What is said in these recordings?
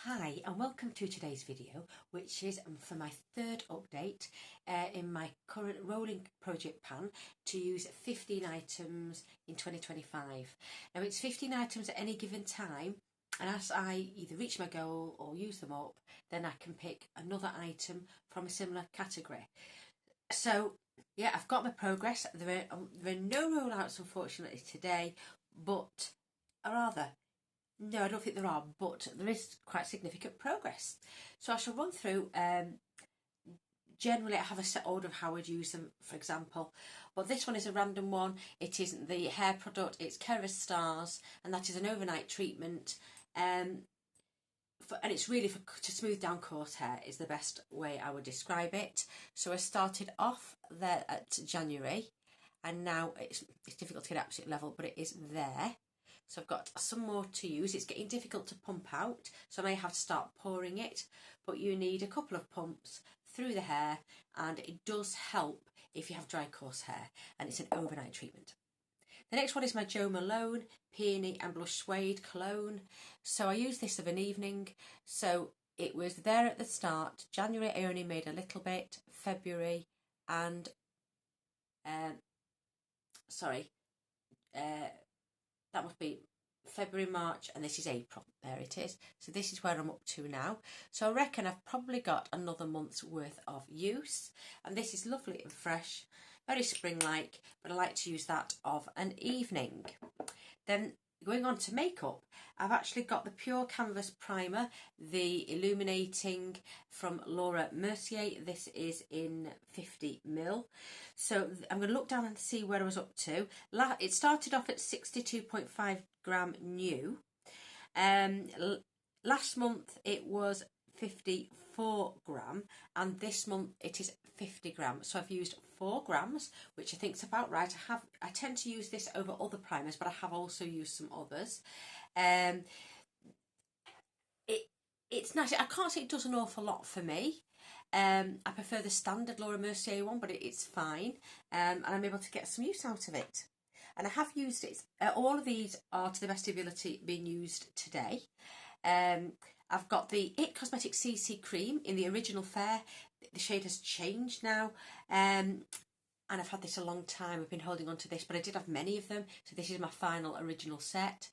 Hi and welcome to today's video, which is for my third update in my current rolling project pan to use 15 items in 2025. Now it's 15 items at any given time, and as I either reach my goal or use them up, then I can pick another item from a similar category. So yeah, I've got my progress. There are no rollouts unfortunately today, but rather no, I don't think there are, but there is quite significant progress. So I shall run through. Generally, I have a set order of how I'd use them, for example. But this one is a random one. It isn't the hair product, it's Kerastars, and that is an overnight treatment. And it's really to smooth down coarse hair is the best way I would describe it. So I started off there at January, and now it's difficult to get absolute level, but it is there. So I've got some more to use. It's getting difficult to pump out, so I may have to start pouring it, but you need a couple of pumps through the hair, and it does help if you have dry coarse hair, and it's an overnight treatment. The next one is my Jo Malone Peony and Blush Suede Cologne. So I used this of an evening, so it was there at the start. January I only made a little bit, February and that must be February, March, and this is April. There it is. So this is where I'm up to now. So I reckon I've probably got another month's worth of use. And this is lovely and fresh, very spring-like, but I like to use that of an evening. Then going on to makeup, I've actually got the Pure Canvas Primer, the Illuminating from Laura Mercier. This is in 50ml. So I'm going to look down and see where I was up to. It started off at 62.5 gram new. Last month it was 54 gram, and this month it is 50 grams. So I've used 4 grams, which I think is about right. I tend to use this over other primers, but I have also used some others. It's nice. I can't say it does an awful lot for me. I prefer the standard Laura Mercier one, but it's fine, and I'm able to get some use out of it. And I have used it. All of these are, to the best of ability, being used today. I've got the IT Cosmetics CC Cream in the original fair. The shade has changed now, and I've had this a long time. I've been holding on to this, but I did have many of them, so this is my final original set.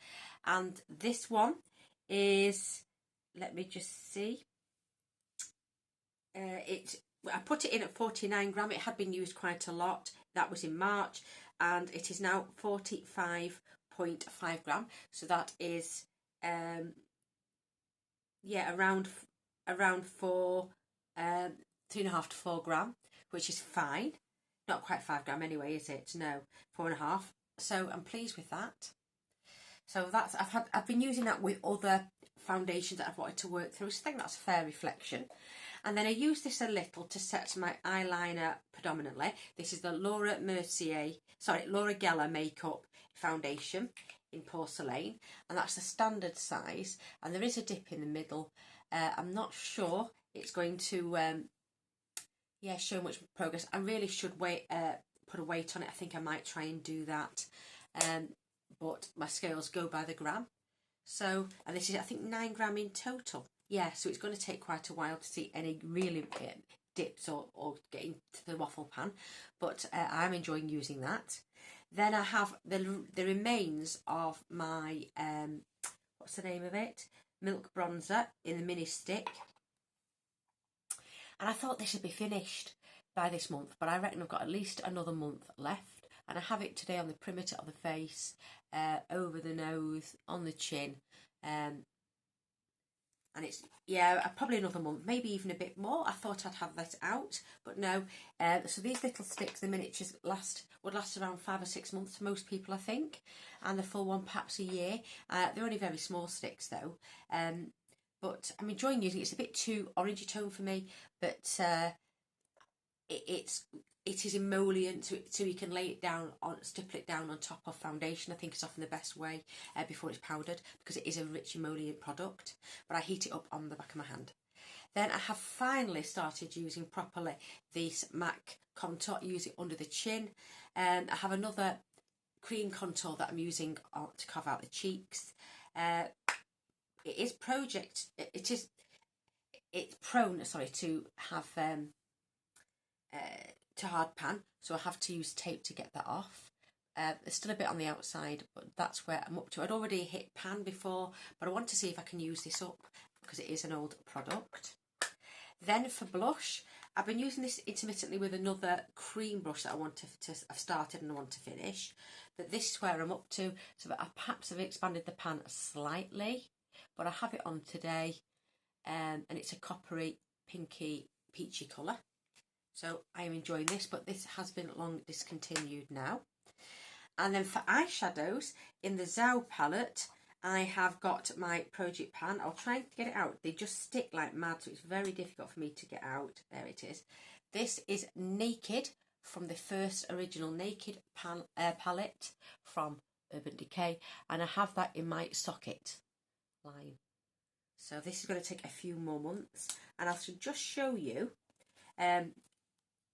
And this one is, let me just see, I put it in at 49 gram. It had been used quite a lot. That was in March, and it is now 45.5 gram. So that is around 4, 3.5 to 4 gram, which is fine. Not quite 5 gram anyway, is it? No, 4.5. So I'm pleased with that. So that's I've been using that with other foundations that I've wanted to work through. So I think that's a fair reflection. And then I use this a little to set my eyeliner predominantly. This is the Laura Geller Makeup Foundation in Porcelain, and that's the standard size. And there is a dip in the middle. I'm not sure it's going to show much progress. I really should put a weight on it. I think I might try and do that, but my scales go by the gram. So, and this is, I think, 9 gram in total. Yeah, so it's going to take quite a while to see any really dips or get into the waffle pan, but I'm enjoying using that. Then I have the remains of my, what's the name of it? Milk Bronzer in the mini stick. And I thought this would be finished by this month, but I reckon I've got at least another month left. And I have it today on the perimeter of the face, over the nose, on the chin. And it's, probably another month, maybe even a bit more. I thought I'd have that out, but no. So these little sticks, the miniatures, would last around 5 or 6 months to most people, I think. And the full one perhaps a year. They're only very small sticks though. But I'm enjoying using it. It's a bit too orangey tone for me, but it is emollient, so you can lay it down stipple it down on top of foundation. I think it's often the best way before it's powdered, because it is a rich emollient product. But I heat it up on the back of my hand. Then I have finally started using properly this MAC contour. Use it under the chin. I have another cream contour that I'm using to carve out the cheeks. it is it's prone, sorry, to have to hard pan, so I have to use tape to get that off. There's still a bit on the outside, but that's where I'm up to. I'd already hit pan before, but I want to see if I can use this up because it is an old product. Then for blush, I've been using this intermittently with another cream brush that I want I've started and I want to finish. But this is where I'm up to. So I perhaps have expanded the pan slightly, but I have it on today, and it's a coppery, pinky, peachy colour. So I am enjoying this, but this has been long discontinued now. And then for eyeshadows, in the Zao palette, I have got my Project pan. I'll try and get it out. They just stick like mad, so it's very difficult for me to get out. There it is. This is Naked from the first original Naked palette from Urban Decay. And I have that in my socket line. So this is going to take a few more months. And I should just show you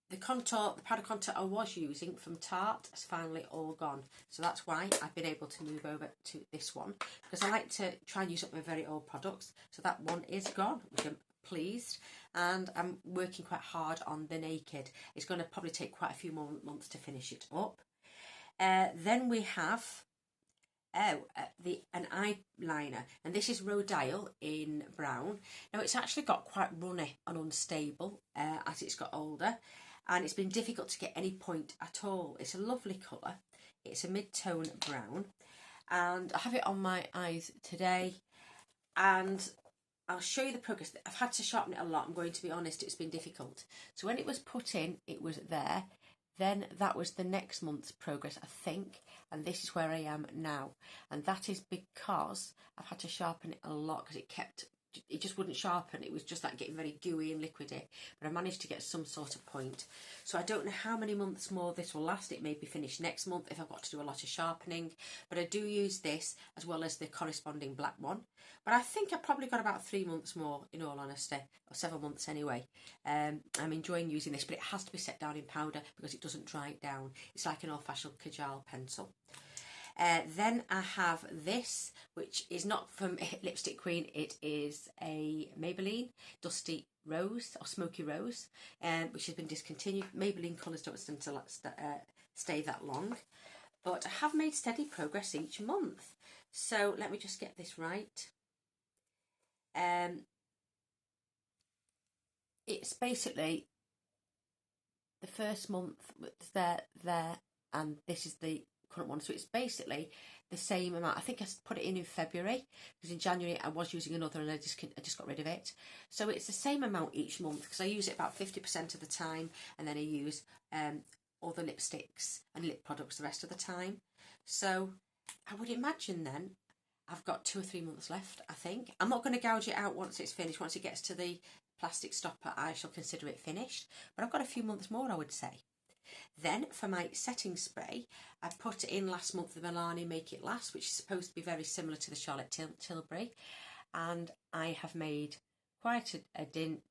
the contour, the powder contour I was using from Tarte has finally all gone. So that's why I've been able to move over to this one, because I like to try and use up my very old products. So that one is gone, which I'm pleased. And I'm working quite hard on the Naked. It's going to probably take quite a few more months to finish it up. Then we have an eyeliner, and this is Rodial in brown. Now it's actually got quite runny and unstable as it's got older, and it's been difficult to get any point at all. It's a lovely colour. It's a mid-tone brown, and I have it on my eyes today, and I'll show you the progress. I've had to sharpen it a lot. I'm going to be honest, it's been difficult. So when it was put in, it was there. Then that was the next month's progress, I think, and this is where I am now. And that is because I've had to sharpen it a lot, because it just wouldn't sharpen. It was just like getting very gooey and liquidy, but I managed to get some sort of point. So I don't know how many months more this will last. It may be finished next month if I've got to do a lot of sharpening, but I do use this as well as the corresponding black one. But I think I've probably got about 3 months more, in all honesty, or 7 months anyway. I'm enjoying using this, but it has to be set down in powder because it doesn't dry it down. It's like an old-fashioned Kajal pencil. Then I have this, which is not from Lipstick Queen. It is a Maybelline Dusty Rose or Smoky Rose, which has been discontinued. Maybelline colours don't tend to stay that long, but I have made steady progress each month. So let me just get this right. It's basically the first month there, and this is the current one, so it's basically the same amount. I think I put it in February, because in January I was using another and I just got rid of it. So it's the same amount each month, because I use it about 50% of the time, and then I use other lipsticks and lip products the rest of the time. So I would imagine then I've got 2 or 3 months left, I think. I'm not going to gouge it out once it's finished. Once it gets to the plastic stopper, I shall consider it finished, but I've got a few months more, I would say. Then for my setting spray, I put in last month the Milani Make It Last, which is supposed to be very similar to the Charlotte Tilbury, and I have made quite a dint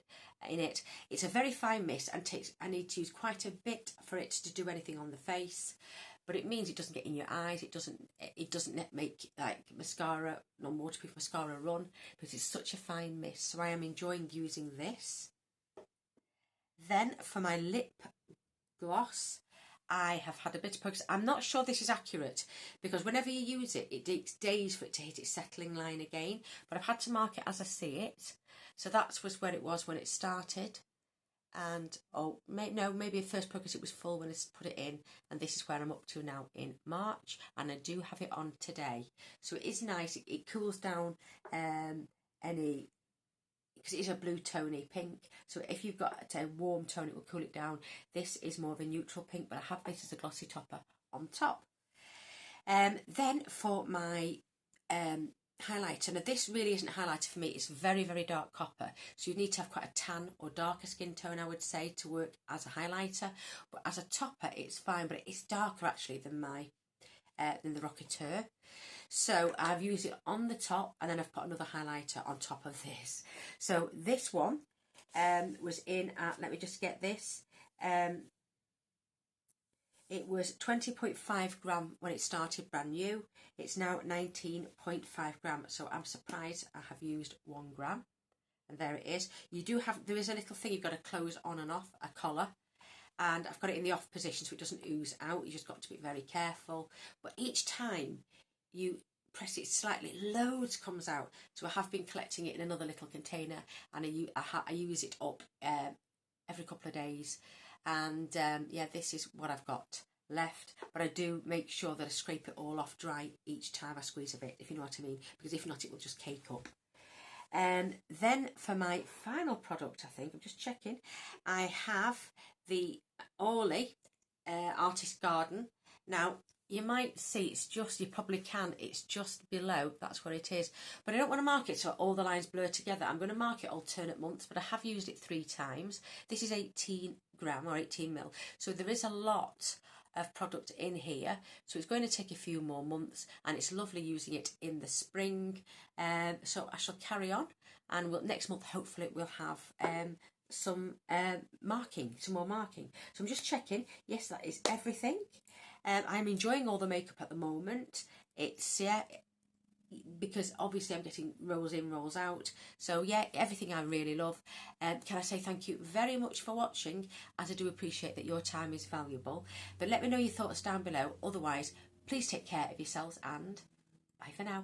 in it. It's a very fine mist, and I need to use quite a bit for it to do anything on the face, but it means it doesn't get in your eyes. It doesn't make like mascara, non-waterproof mascara run, because it's such a fine mist. So I am enjoying using this. Then for my lip gloss, I have had a bit of progress. I'm not sure this is accurate, because whenever you use it, it takes days for it to hit its settling line again, but I've had to mark it as I see it. So that was where it was when it started, and maybe at first progress it was full when I put it in, and this is where I'm up to now in March, and I do have it on today. So it is nice. It cools down any, because it is a blue toney pink, so if you've got a warm tone, it will cool it down. This is more of a neutral pink, but I have this as a glossy topper on top. Then for my highlighter, now this really isn't a highlighter for me. It's very, very dark copper, so you need to have quite a tan or darker skin tone, I would say, to work as a highlighter. But as a topper, it's fine, but it's darker actually than the Rocketeur. So I've used it on the top, and then I've put another highlighter on top of this. So this one was in at, let me just get this, It was 20.5 gram when it started brand new. It's now 19.5 gram. So I'm surprised I have used 1 gram. And there it is. There is a little thing you've got to close on and off, a collar. And I've got it in the off position so it doesn't ooze out. You just got to be very careful. But each time you press it slightly, loads comes out. So I have been collecting it in another little container, and I use it up every couple of days. And yeah, this is what I've got left, but I do make sure that I scrape it all off dry each time I squeeze a bit, if you know what I mean, because if not it will just cake up. And then for my final product, I think, I'm just checking, I have the Orly Artist Garden. Now, you might see you probably can, it's just below, that's where it is. But I don't want to mark it so all the lines blur together. I'm going to mark it alternate months, but I have used it 3 times. This is 18 gram or 18 mil. So there is a lot of product in here. So it's going to take a few more months, and it's lovely using it in the spring. So I shall carry on, and next month hopefully we'll have some more marking. So I'm just checking. Yes, that is everything. I'm enjoying all the makeup at the moment. It's because obviously I'm getting rolls in, rolls out. So yeah, everything I really love. Can I say thank you very much for watching, as I do appreciate that your time is valuable. But let me know your thoughts down below. Otherwise, please take care of yourselves, and bye for now.